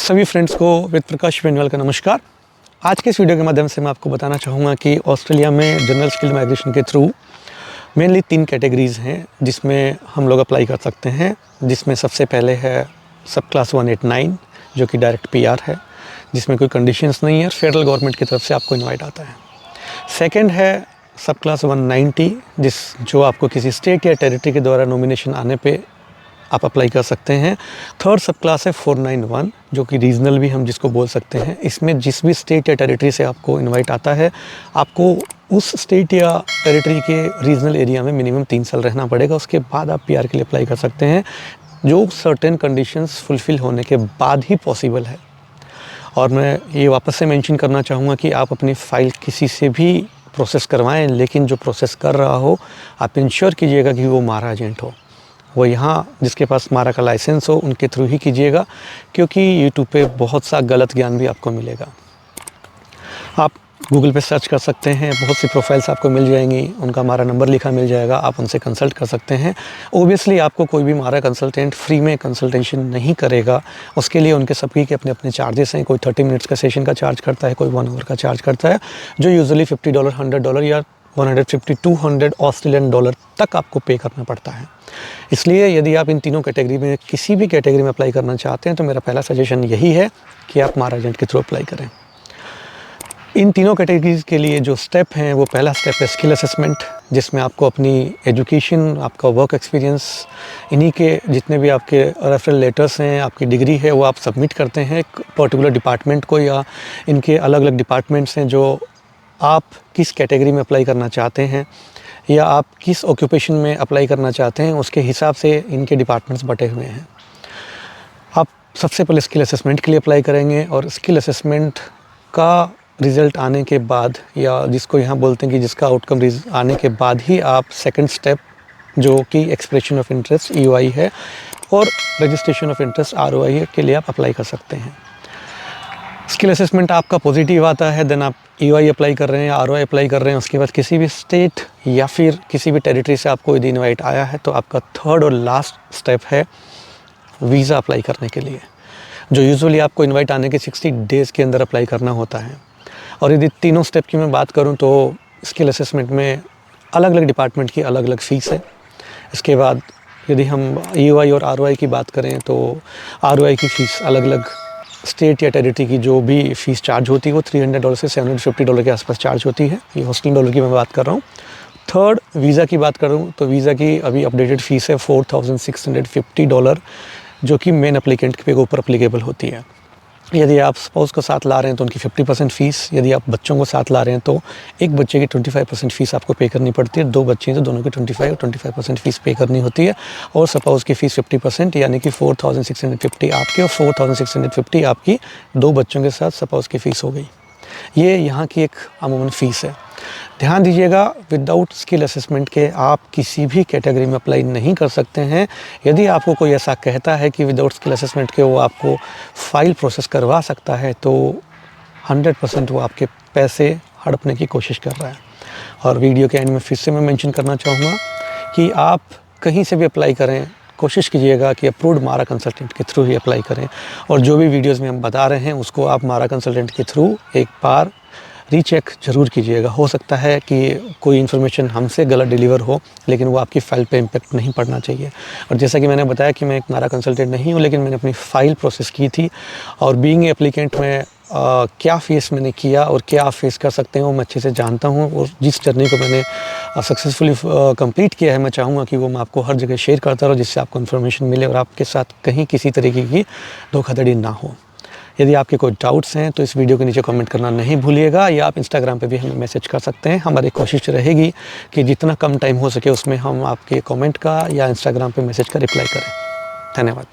सभी फ्रेंड्स को वेद प्रकाश बेनीवाल का नमस्कार। आज के इस वीडियो के माध्यम से मैं आपको बताना चाहूँगा कि ऑस्ट्रेलिया में जनरल स्किल माइग्रेशन के थ्रू मेनली 3 कैटेगरीज़ हैं जिसमें हम लोग अप्लाई कर सकते हैं। जिसमें सबसे पहले है सब क्लास 189 जो कि डायरेक्ट पीआर है, जिसमें कोई कंडीशंस नहीं है, फेडरल गवर्नमेंट की तरफ से आपको इनवाइट आता है। सेकंड है सब क्लास 190 जो आपको किसी स्टेट या टेरिटरी के द्वारा नॉमिनेशन आने पे आप अप्लाई कर सकते हैं। थर्ड सब क्लास है 491 जो कि रीजनल भी हम जिसको बोल सकते हैं। इसमें जिस भी स्टेट या टेरिटरी से आपको इनवाइट आता है, आपको उस स्टेट या टेरिटरी के रीजनल एरिया में मिनिमम 3 साल रहना पड़ेगा। उसके बाद आप पीआर के लिए अप्लाई कर सकते हैं, जो सर्टेन कंडीशंस फुलफ़िल होने के बाद ही पॉसिबल है। और मैं ये वापस से मेंशन करना चाहूँगा कि आप अपनी फ़ाइल किसी से भी प्रोसेस करवाएं, लेकिन जो प्रोसेस कर रहा हो आप इंश्योर कीजिएगा कि वो मारा एजेंट हो, वो यहाँ जिसके पास मारा का लाइसेंस हो उनके थ्रू ही कीजिएगा, क्योंकि यूट्यूब पे बहुत सा गलत ज्ञान भी आपको मिलेगा। आप गूगल पे सर्च कर सकते हैं, बहुत सी प्रोफाइल्स आपको मिल जाएंगी, उनका मारा नंबर लिखा मिल जाएगा, आप उनसे कंसल्ट कर सकते हैं। ओबियसली आपको कोई भी मारा कंसल्टेंट फ्री में कंसल्टेशन नहीं करेगा, उसके लिए उनके सबकी के अपने अपने चार्जेस हैं। कोई 30 मिनट्स का सेशन का चार्ज करता है, कोई 1 आवर का चार्ज करता है, जो यूजुअली $50, $100 या 150-200 ऑस्ट्रेलियन डॉलर तक आपको पे करना पड़ता है। इसलिए यदि आप इन तीनों कैटेगरी में किसी भी कैटेगरी में अप्लाई करना चाहते हैं तो मेरा पहला सजेशन यही है कि आप मारा एजेंट के थ्रू अप्लाई करें। इन तीनों कैटेगरीज के लिए जो स्टेप हैं, वो पहला स्टेप है स्किल असेसमेंट, जिसमें आपको अपनी एजुकेशन, आपका वर्क एक्सपीरियंस, इन्हीं के जितने भी आपके रेफरल लेटर्स हैं, आपकी डिग्री है, वो आप सबमिट करते हैं एक पर्टिकुलर डिपार्टमेंट को, या इनके अलग अलग डिपार्टमेंट्स हैं जो आप किस कैटेगरी में अप्लाई करना चाहते हैं या आप किस ऑक्यूपेशन में अप्लाई करना चाहते हैं, उसके हिसाब से इनके डिपार्टमेंट्स बटे हुए हैं। आप सबसे पहले स्किल असेसमेंट के लिए अप्लाई करेंगे, और स्किल असेसमेंट का रिज़ल्ट आने के बाद, या जिसको यहाँ बोलते हैं कि जिसका आउटकम आने के बाद ही आप सेकंड स्टेप जो कि एक्सप्रेशन ऑफ इंटरेस्ट EOI है और रजिस्ट्रेशन ऑफ इंटरेस्ट ROI के लिए आप अप्लाई कर सकते हैं। स्किल असेसमेंट आपका पॉजिटिव आता है, देन आप EOI अप्लाई कर रहे हैं या ROI अप्लाई कर रहे हैं। उसके बाद किसी भी स्टेट या फिर किसी भी टेरिटरी से आपको यदि इनवाइट आया है तो आपका थर्ड और लास्ट स्टेप है वीज़ा अप्लाई करने के लिए, जो यूजुअली आपको इनवाइट आने के 60 डेज़ के अंदर अप्लाई करना होता है। और यदि तीनों स्टेप की मैं बात करूं तो स्किल असेसमेंट में अलग अलग डिपार्टमेंट की अलग अलग फ़ीस है। इसके बाद यदि हम EOI और ROI की बात करें तो ROI की फ़ीस अलग अलग स्टेट या टेरिटरी की जो भी फ़ीस चार्ज होती है वो $300 से $750 के आसपास चार्ज होती है। ये ऑस्ट्रेलियन डॉलर की मैं बात कर रहा हूँ। थर्ड, वीज़ा की बात करूँ तो वीज़ा की अभी अपडेटेड फ़ीस है $4,650, जो कि मेन एप्लीकेंट के ऊपर अप्लीकेबल होती है। यदि आप स्पाउस को साथ ला रहे हैं तो उनकी 50% फ़ीस, यदि आप बच्चों को साथ ला रहे हैं तो एक बच्चे की 25% फ़ीस आपको पे करनी पड़ती है। 2 बच्चे हैं तो दोनों की 25% फ़ीस पे करनी होती है। और स्पाउस की फ़ीस 50%, यानी कि 4,650 आपकी और 4,650 आपकी 2 बच्चों के साथ स्पाउस की फ़ीस हो गई। ये यहाँ की एक अमूमन फ़ीस है। ध्यान दीजिएगा, विदाउट स्किल असेसमेंट के आप किसी भी कैटेगरी में अप्लाई नहीं कर सकते हैं। यदि आपको कोई ऐसा कहता है कि विदाउट स्किल असेसमेंट के वो आपको फ़ाइल प्रोसेस करवा सकता है, तो 100% वो आपके पैसे हड़पने की कोशिश कर रहा है। और वीडियो के एंड में फिर से मैं मेंशन करना चाहूँगा कि आप कहीं से भी अप्लाई करें, कोशिश कीजिएगा कि अप्रूव्ड मारा कंसल्टेंट के थ्रू ही अप्लाई करें। और जो भी वीडियोज़ में हम बता रहे हैं उसको आप मारा कंसल्टेंट के थ्रू एक बार रीचेक ज़रूर कीजिएगा। हो सकता है कि कोई इन्फॉर्मेशन हमसे गलत डिलीवर हो, लेकिन वो आपकी फ़ाइल पे इम्पेक्ट नहीं पड़ना चाहिए। और जैसा कि मैंने बताया कि मैं एक मारा कंसल्टेंट नहीं हूँ, लेकिन मैंने अपनी फ़ाइल प्रोसेस की थी, और बीइंग एप्लीकेंट में क्या फेस मैंने किया और क्या आप फेस कर सकते हैं वो मैं अच्छे से जानता हूँ। और जिस जर्नी को मैंने सक्सेसफुली कंप्लीट किया है, मैं चाहूँगा कि वो मैं आपको हर जगह शेयर करता रहूँ, जिससे आपको इन्फॉर्मेशन मिले और आपके साथ कहीं किसी तरीके की धोखाधड़ी ना हो। यदि आपके कोई डाउट्स हैं तो इस वीडियो के नीचे कमेंट करना नहीं भूलिएगा, या आप इंस्टाग्राम पे भी हमें मैसेज कर सकते हैं। हमारी कोशिश रहेगी कि जितना कम टाइम हो सके उसमें हम आपके कमेंट का या इंस्टाग्राम पे मैसेज का रिप्लाई करें। धन्यवाद।